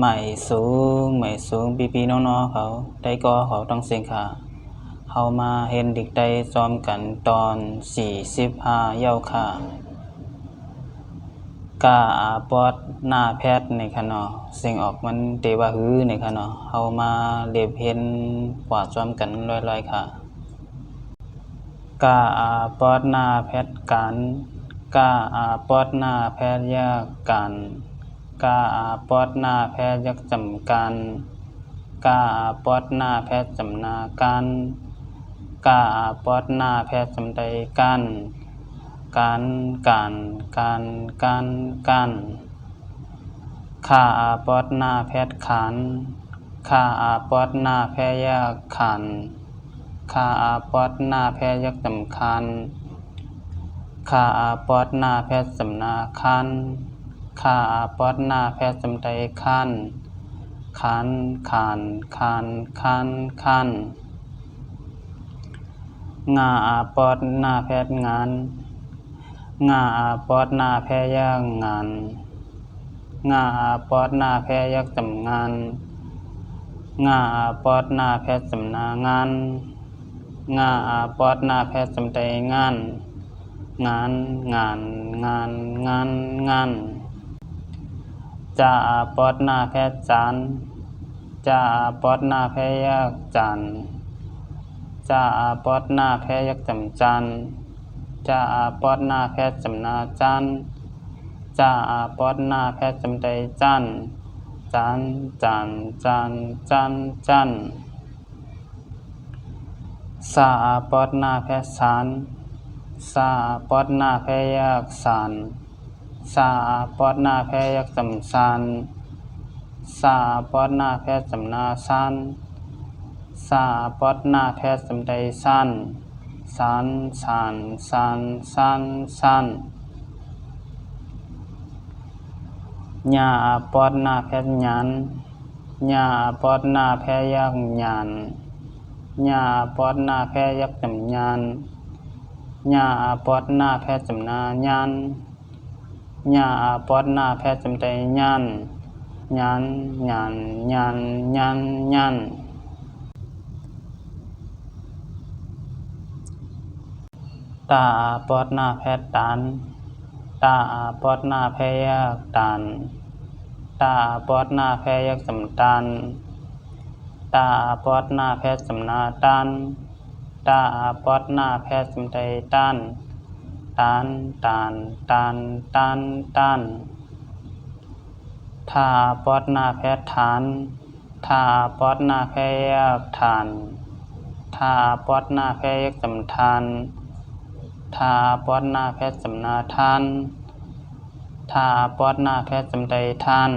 ไม่สูงพี่ๆน้องๆเขาได้ก็เขาต้องเสียงขาเฮามาเห็นเด็กได้ซ้อมกันตอน45เย้าค่ะกาอาปอดหน้าแพทย์ในคะเนาะเสียงออกมันเตว่าฮือในคะเนาะเฮามาเล็บเห็นกว่าซ้อมกันลอยๆค่ะกาอาปอดหน้าแพทย์กันกาอาปอดหน้าแพทย์ยากกันกาอาปอดหน้าแพทย์ยักจำกันกาอาปอดหน้าแพทย์จำนากันกาอาปอดหน้าแพทย์จำใดกันกันข้าอาปอดหน้าแพทย์ขันข้าอาปอดหน้าแพทย์ยากขันข้าอาปอดหน้าแพทย์ยักจำคันข้าอาปอดหน้าแพทย์จำนาคันข้าอาปอดหน้าแพทย์จำใดคันคันงาอาปอดหน้าแพทย์งานงาอาปอดหน้าแพทย์ยากงานงาอาปอดหน้าแพทย์ยักจำงานงาอาปอดหน้าแพทย์จำนางานงาอาปอดหน้าแพทย์จำใดงานจะอาปอดหน้าแพทย์จานจะอาปอดหน้าแพทย์ยากจันจะอาปอดหน้าแพทย์ยักจำจันจะอาปอดหน้าแพทย์จำนาจันจะอาปอดหน้าแพทย์จำใดจันสาอาปอดหน้าแพทย์สานสาอาปอดหน้าแพทย์ยากสานสาอาปอดหน้าแพทย์ยักจำสานสาอาปอดหน้าแพทย์จำนาสันสาอาปอดหน้าแพทย์จำใดสันญาอาปอดหน้าแพทย์หยันญาอาปอดหน้าแพทย์ยักหยันญาอาปอดหน้าแพทย์ยักจำยันญาอาปอดหน้าแพทย์จำนายันญาอาปอดหน้าแพทย์จำใดยันตาอาปอดหน้าแพทย์ตันตาอาปอดหน้าแพทย์ยักตันตาอาปอดหน้าแพทย์ยักจำตันตาอาปอดหน้าแพทย์จำนาตันตาอาปอดหน้าแพทย์จำใดตันทาอาปอดหน้าแพทย์ฐานทาอาปอดหน้าแพทย์ยักฐานทาอาปอดหน้าแพทย์ยักจำทานทาอาปอดหน้าแพทย์จำนาทานทาอาปอดหน้าแพทย์จำใดทาน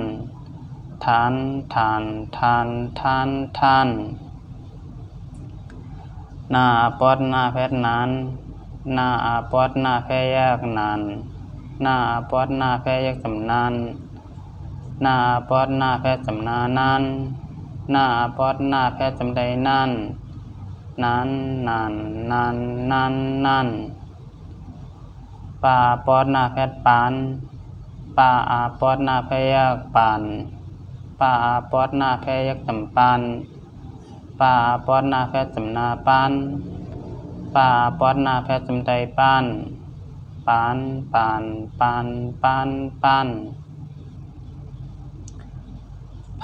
นาอาปอดหน้าแพทย์นานนาอาปอดหน้าแพทย์ยากนานนาอาปอดหน้าแพทย์ยักจำนานนาอาปอดหน้าแพทย์จำนานานนาอาปอดหน้าแพทย์จำใดนานปาอาปอดหน้าแพทย์ปานปาอาปอดหน้าแพทย์ยากปานปาอาปอดหน้าแพทย์ยักจำปานปาอาปอดหน้าแพทย์จำนาปานปาอาปอดหน้าแพทย์จำใดปาน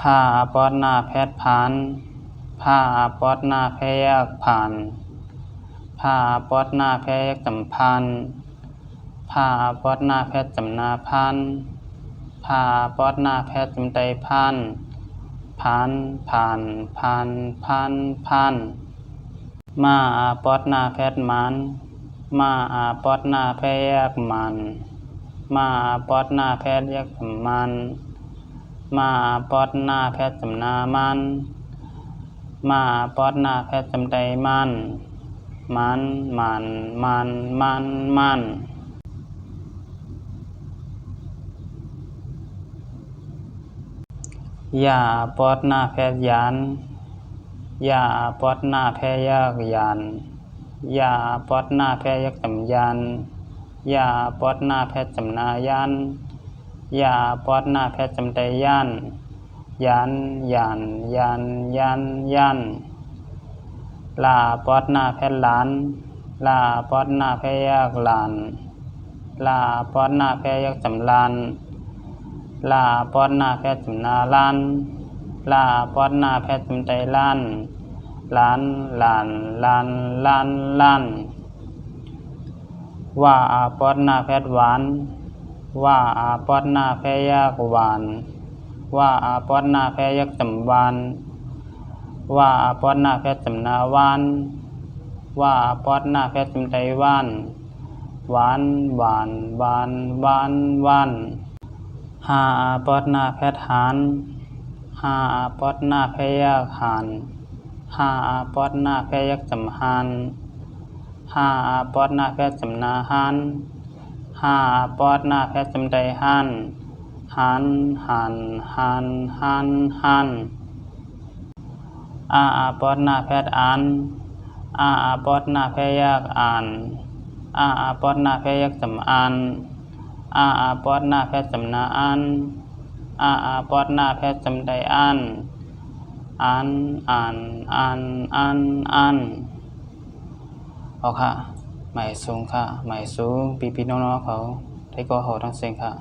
พาอาปอดหน้าแพทย์พานพาอาปอดหน้าแพทย์ยากผ่านพาอาปอดหน้าแพทย์ยักจำพานพาอาปอดหน้าแพทย์จำนาพานพาอาปอดหน้าแพทย์จำใดพานมาอาปอดหน้าแพทย์มันมาอาปอดหน้าแพทย์ยักมันมาอาปอดหน้าแพทย์ยักมันมาอาปอดหน้าแพทย์จำนามันมาอาปอดหน้าแพทย์จำใดมันยาอาปอดหน้าแพทย์ยันยาอาปอดหน้าแพทย์ยักยันยาอาปอดหน้าแพทย์ยักจำยันยาอาปอดหน้าแพทย์จำนายันยาอาปอดหน้าแพทย์จำใดยัน ยันยันยันยันยันลาปอดหน้าแพทย์หลานลาปอดหน้าแพทย์ยากหลานลาปอดหน้าแพทย์ยากจำลานลาปอดหน้าแพทย์จำนาล้านลาปอดหน้าแพทย์จำใจล้านล้านล้านล้านล้านล้านว่าปอดหน้าแพทย์หวานว่าปอดหน้าแพทย์ยากหวานว่าปอดหน้าแพทย์ยากจำหวานว่าปอดหน้าแพทย์จำนาหวานว่าปอดหน้าแพทย์จำใจหวานหวานหวานหวานหวานหวานหาปอดหน้าแพทย์หานหาปอดหน้าแพทย์ยากหานหาปอดหน้าแพทย์ยากจำหานหาปอดหน้าแพทย์จำนาหานหาปอดหน้าแพทย์จำใจหานหานหานหานหานหานปอดหน้าแพทย์อ่านปอดหน้าแพทย์ยากอ่านปอดหน้าแพทย์ยากจำอ่านปอดหน้าแพทย์จำนาอ่านปอดหน้าแพทย์จำใจอ่านอ่านอ่านอ่านอ่านอ่านเอาค่ะหมายสูงค่ะหมายสูงพี่ๆน้องๆเขาได้ก็เขาทั้งเสียงค่ะ